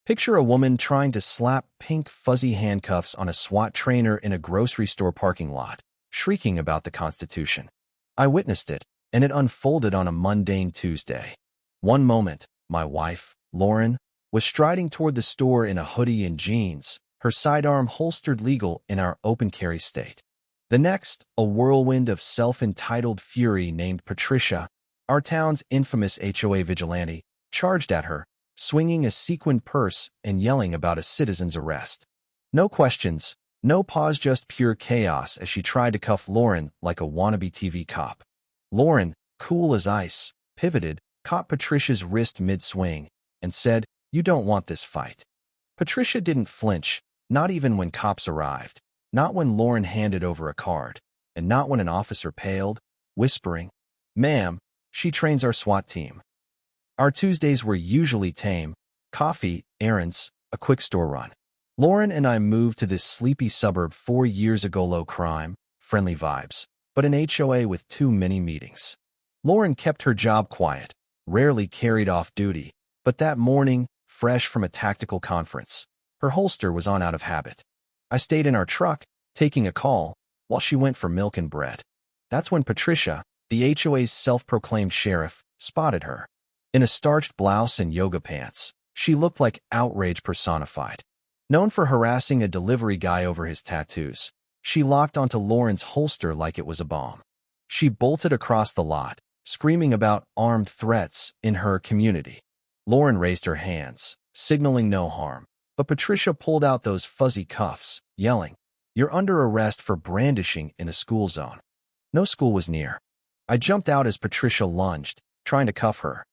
Picture a woman trying to slap pink fuzzy handcuffs on a SWAT trainer in a grocery store parking lot, shrieking about the Constitution. I witnessed it, and it unfolded on a mundane Tuesday. One moment, my wife, Lauren, was striding toward the store in a hoodie and jeans, her sidearm holstered legal in our open-carry state. The next, a whirlwind of self-entitled fury named Patricia, our town's infamous HOA vigilante, charged at her, swinging a sequined purse and yelling about a citizen's arrest. No questions, no pause, just pure chaos as she tried to cuff Lauren like a wannabe TV cop. Lauren, cool as ice, pivoted, caught Patricia's wrist mid-swing, and said, "You don't want this fight." Patricia didn't flinch, not even when cops arrived, not when Lauren handed over a card, and not when an officer paled, whispering, "Ma'am, she trains our SWAT team." Our Tuesdays were usually tame: coffee, errands, a quick store run. Lauren and I moved to this sleepy suburb 4 years ago. Low crime, friendly vibes, but an HOA with too many meetings. Lauren kept her job quiet, rarely carried off duty, but that morning, fresh from a tactical conference, her holster was on out of habit. I stayed in our truck, taking a call, while she went for milk and bread. That's when Patricia, the HOA's self-proclaimed sheriff, spotted her. In a starched blouse and yoga pants, she looked like outrage personified. Known for harassing a delivery guy over his tattoos, she locked onto Lauren's holster like it was a bomb. She bolted across the lot, screaming about armed threats in her community. Lauren raised her hands, signaling no harm, but Patricia pulled out those fuzzy cuffs, yelling, "You're under arrest for brandishing in a school zone." No school was near. I jumped out as Patricia lunged, trying to cuff her.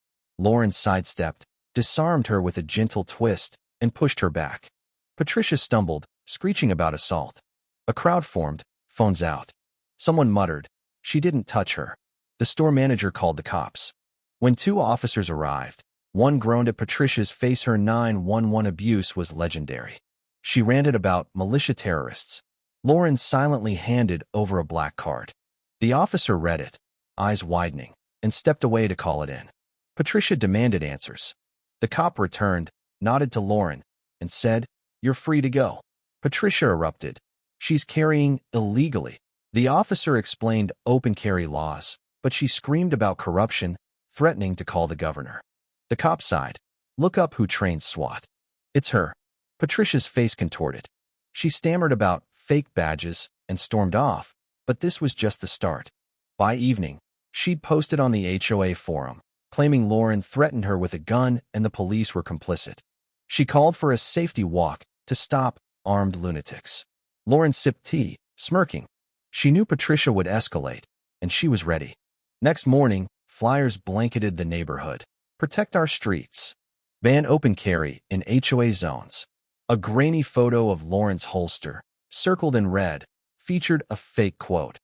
Lauren sidestepped, disarmed her with a gentle twist, and pushed her back. Patricia stumbled, screeching about assault. A crowd formed, phones out. Someone muttered, "She didn't touch her." The store manager called the cops. When 2 officers arrived, one groaned at Patricia's face. Her 911 abuse was legendary. She ranted about militia terrorists. Lauren silently handed over a black card. The officer read it, eyes widening, and stepped away to call it in. Patricia demanded answers. The cop returned, nodded to Lauren, and said, "You're free to go." Patricia erupted. "She's carrying illegally." The officer explained open carry laws, but she screamed about corruption, threatening to call the governor. The cop sighed. "Look up who trains SWAT. It's her." Patricia's face contorted. She stammered about fake badges and stormed off, but this was just the start. By evening, she'd posted on the HOA forum, claiming Lauren threatened her with a gun and the police were complicit. She called for a safety walk to stop armed lunatics. Lauren sipped tea, smirking. She knew Patricia would escalate, and she was ready. Next morning, flyers blanketed the neighborhood. "Protect our streets. Ban open carry in HOA zones." A grainy photo of Lauren's holster, circled in red, featured a fake quote,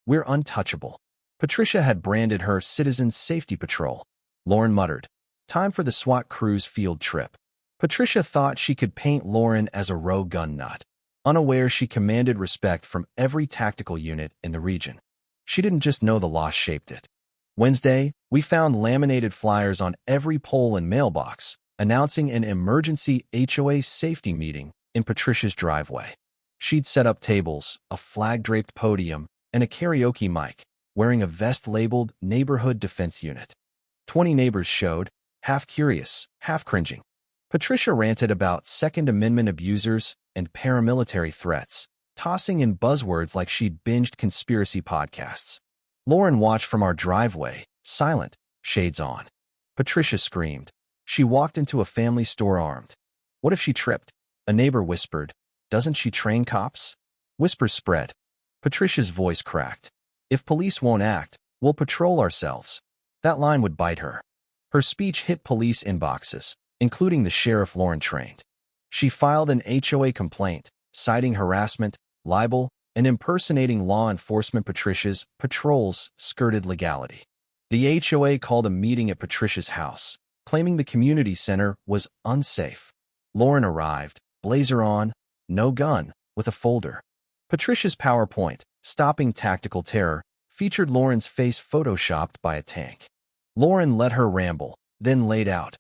"We're untouchable." Patricia had branded her Citizens Safety Patrol. Lauren muttered, "Time for the SWAT crew's field trip." Patricia thought she could paint Lauren as a rogue gun nut. Unaware, she commanded respect from every tactical unit in the region. She didn't just know the law shaped it. Wednesday, we found laminated flyers on every pole and mailbox, announcing an emergency HOA safety meeting in Patricia's driveway. She'd set up tables, a flag-draped podium, and a karaoke mic, wearing a vest labeled Neighborhood Defense Unit. 20 neighbors showed, half curious, half cringing. Patricia ranted about Second Amendment abusers and paramilitary threats, tossing in buzzwords like she'd binged conspiracy podcasts. Lauren watched from our driveway, silent, shades on. Patricia screamed. She walked into a family store armed. What if she tripped? A neighbor whispered, "Doesn't she train cops?" Whispers spread. Patricia's voice cracked. "If police won't act, we'll patrol ourselves." That line would bite her. Her speech hit police inboxes, including the sheriff Lauren trained. She filed an HOA complaint, citing harassment, libel, and impersonating law enforcement. Patricia's patrols skirted legality. The HOA called a meeting at Patricia's house, claiming the community center was unsafe. Lauren arrived, blazer on, no gun, with a folder. Patricia's PowerPoint, Stopping Tactical Terror, featured Lauren's face photoshopped by a tank. Lauren let her ramble, then laid out.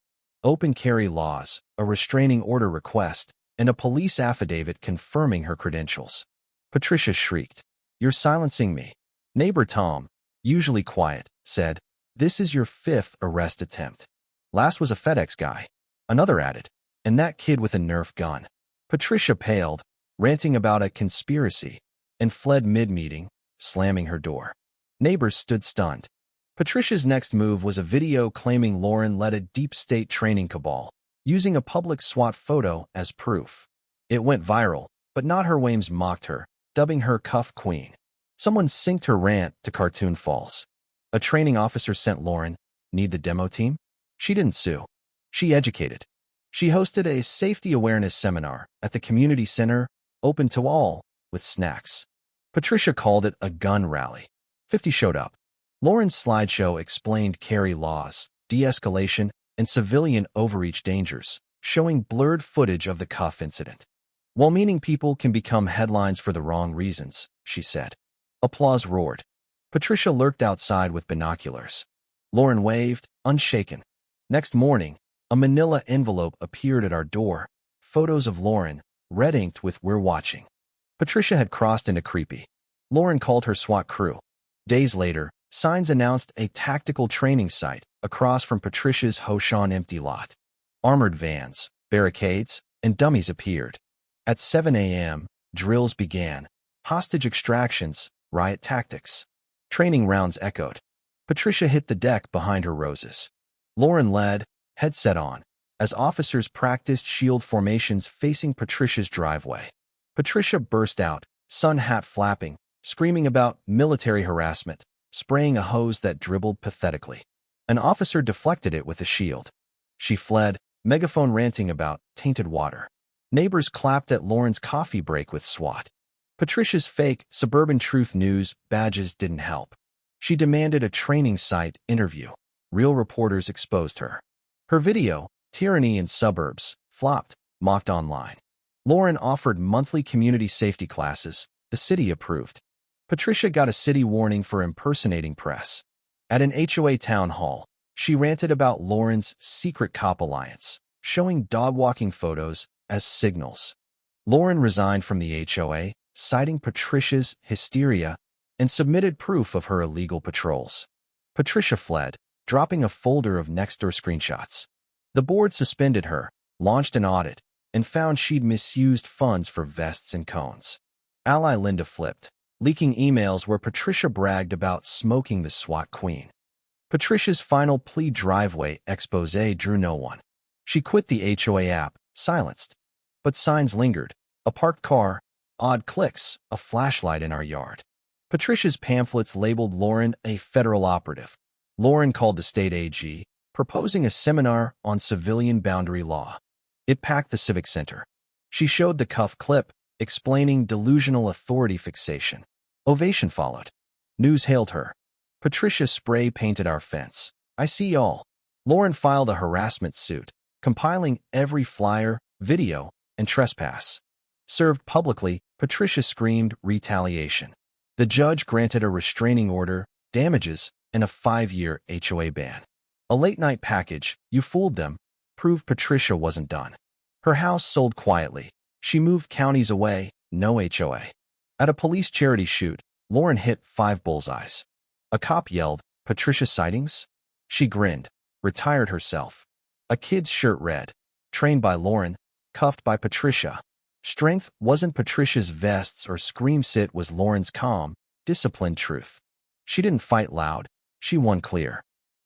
open carry laws, a restraining order request, and a police affidavit confirming her credentials. Patricia shrieked, "You're silencing me." Neighbor Tom, usually quiet, said, "This is your 5th arrest attempt. Last was a FedEx guy." Another added, "And that kid with a Nerf gun." Patricia paled, ranting about a conspiracy, and fled mid-meeting, slamming her door. Neighbors stood stunned. Patricia's next move was a video claiming Lauren led a deep state training cabal, using a public SWAT photo as proof. It went viral, but Not Her Wames mocked her, dubbing her Cuff Queen. Someone synced her rant to Cartoon Falls. A training officer sent Lauren, "Need the demo team?" She didn't sue. She educated. She hosted a safety awareness seminar at the community center, open to all, with snacks. Patricia called it a gun rally. 50 showed up. Lauren's slideshow explained carry laws, de-escalation, and civilian overreach dangers, showing blurred footage of the Cuff incident. "Well-meaning people can become headlines for the wrong reasons," she said. Applause roared. Patricia lurked outside with binoculars. Lauren waved, unshaken. Next morning, a manila envelope appeared at our door, photos of Lauren, red-inked with "We're watching." Patricia had crossed into creepy. Lauren called her SWAT crew. Days later, signs announced a tactical training site across from Patricia's Hoshan empty lot. Armored vans, barricades, and dummies appeared. At 7 a.m., drills began. Hostage extractions, riot tactics. Training rounds echoed. Patricia hit the deck behind her roses. Lauren led, headset on, as officers practiced shield formations facing Patricia's driveway. Patricia burst out, sun hat flapping, screaming about military harassment, spraying a hose that dribbled pathetically. An officer deflected it with a shield. She fled, megaphone ranting about tainted water. Neighbors clapped at Lauren's coffee break with SWAT. Patricia's fake Suburban Truth News badges didn't help. She demanded a training site interview. Real reporters exposed her. Her video, "Tyranny in Suburbs," flopped, mocked online. Lauren offered monthly community safety classes. The city approved. Patricia got a city warning for impersonating press. At an HOA town hall, she ranted about Lauren's secret cop alliance, showing dog-walking photos as signals. Lauren resigned from the HOA, citing Patricia's hysteria, and submitted proof of her illegal patrols. Patricia fled, dropping a folder of Nextdoor screenshots. The board suspended her, launched an audit, and found she'd misused funds for vests and cones. Ally Linda flipped, leaking emails where Patricia bragged about smoking the SWAT queen. Patricia's final plea driveway expose drew no one. She quit the HOA app, silenced. But signs lingered. A parked car, odd clicks, a flashlight in our yard. Patricia's pamphlets labeled Lauren a federal operative. Lauren called the state AG, proposing a seminar on civilian boundary law. It packed the Civic Center. She showed the Cuff clip, explaining delusional authority fixation. Ovation followed. News hailed her. Patricia spray-painted our fence. "I see y'all." Lauren filed a harassment suit, compiling every flyer, video, and trespass. Served publicly, Patricia screamed retaliation. The judge granted a restraining order, damages, and a 5-year HOA ban. A late-night package, "You fooled them," proved Patricia wasn't done. Her house sold quietly. She moved counties away, no HOA. At a police charity shoot, Lauren hit 5 bullseyes. A cop yelled, "Patricia sightings?" She grinned, retired herself. A kid's shirt read, "Trained by Lauren, cuffed by Patricia." Strength wasn't Patricia's vests or scream sit was Lauren's calm, disciplined truth. She didn't fight loud. She won clear.